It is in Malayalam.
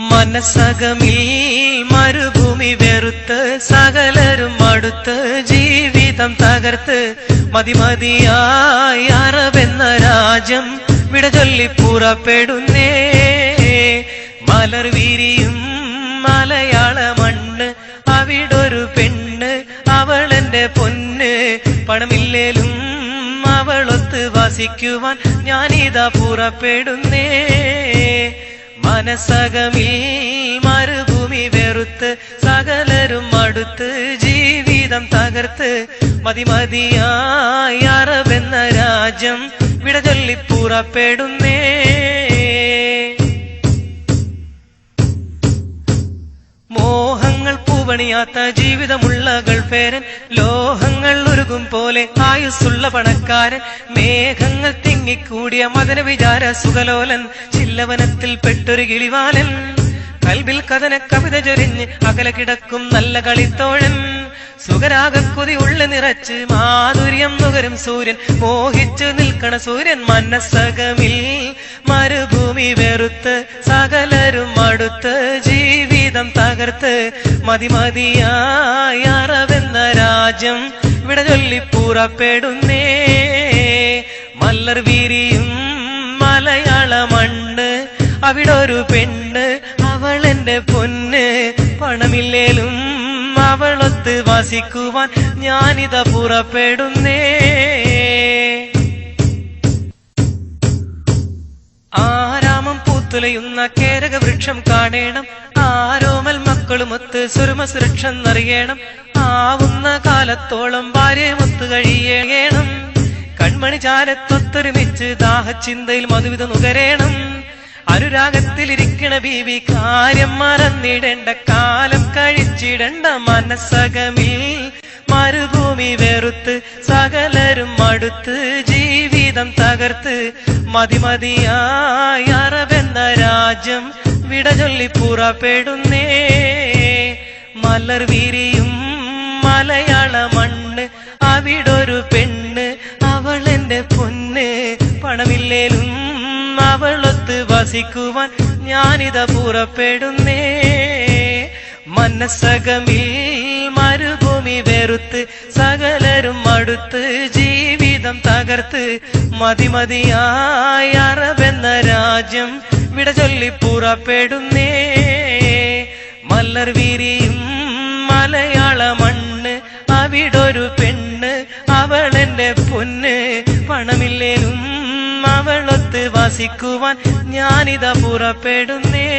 മനസ്സകമിൽ മരുഭൂമി വെറുത്ത് സകലരും അടുത്ത് ജീവിതം തകർത്ത് മതിമതിയായി അറബെന്ന രാജ്യം വിട ചൊല്ലി പുറപ്പെടുന്നേ. മലർ വിരിയും മലയാള മണ്ണ്, അവിടൊരു പെണ്ണ് അവളെന്റെ പൊന്ന്. പണമില്ലേലും അവളൊത്ത് വസിക്കുവാൻ ഞാനിതാ പുറപ്പെടുന്നേ. മനസ്സകമിൽ മരുഭൂമി വെറുത്ത് സകലരും അടുത്ത് ജീവിതം തകർത്ത് മതിമതിയായി അറബെന്ന രാജ്യം വിട ചൊല്ലി പുറപ്പെടുന്നേ. മോഹങ്ങൾ പൂവണിയാത്ത ജീവിതമുള്ള ഗൾഫേരൻ, ലോഹങ്ങൾ ഉരുകും പോലെ ആയുസ്സുള്ള പണക്കാരൻ, മേഘങ്ങൾ തിങ്ങിക്കൂടിയ മദന വിചാര സുഖലോലൻ, ചില്ലവനത്തിൽ പെട്ടൊരു കിളിവാലൻ, കൽബിൽ കഥന കവിത ചൊരിഞ്ഞ് അകലെ കിടക്കും നല്ല കളിത്തോഴൻ, സുഖരാഗക്കൊതി ഉള്ള നിറച്ച് മാധുര്യം നുകരും സൂര്യൻ, മോഹിച്ചു നിൽക്കണ സൂര്യൻ. മനസ്സകമിൽ മരുഭൂമി വെറുത്ത് സകലരും അടുത്ത് ജീവിതം തകർത്ത് മതിമതിയായി അറബെന്ന രാജ്യം വിട ചൊല്ലി പുറപ്പെടുന്നേ. മല്ലർ വിരിയും മലയാള മണ്ണ്, അവിടൊരു പെണ്ണ് അവളെന്റെ പൊന്ന്. പണമില്ലേലും അവളൊത്ത് വസിക്കുവാൻ ഞാനിതാ പുറപ്പെടുന്നേ. ആരാമം പൂത്തുലയുന്ന കേരക വൃക്ഷം കാണേണം, ആരോമൽ മക്കളുമൊത്ത് സുരമ സുരക്ഷ എന്നറിയണം. ആവുന്ന കാലത്തോളം ഭാര്യയുമൊത്ത് കഴിയണം, കൺമണി ചാരത്തൊത്തൊരുമിച്ച് ദാഹച്ചിന്തയിൽ മധുവിധ നുകരേണം. അനുരാഗത്തിലിരിക്കണ ബീവി കാര്യം മറന്നിടേണ്ട, കാലം കഴിച്ചിടണ്ട. മനസ്സകമിൽ മരുഭൂമി വെറുത്ത് സകലരും അടുത്ത് ജീവിതം തകർത്ത് മതിമതിയായി അറബെന്ന രാജ്യം വിട ചൊല്ലി പുറപ്പെടുന്നേ. മലർ വിരിയും മലയാള മണ്ണ്, അവിടൊരു പെണ്ണ് അവളെന്റെ പൊന്ന്. പണമില്ലേലും അവളൊത്ത് വസിക്കുവാൻ ഞാനിതാ പുറപ്പെടുന്നേ. മനസ്സകമിൽ മരുഭൂമി വെറുത്ത് സകലരും അടുത്ത് ജീവിതം തകർത്ത് മതിമതിയായി അറബെന്ന രാജ്യം വിട ചൊല്ലി പുറപ്പെടുന്നേ. മലർ വിരിയും മലയാള മണ്ണ്, അവിടൊരു പെണ്ണ് അവളെന്റെ പൊന്ന്. പണമില്ലേലും അവളൊത്ത് വസിക്കുവാൻ ഞാനിതാ പുറപ്പെടുന്നേ.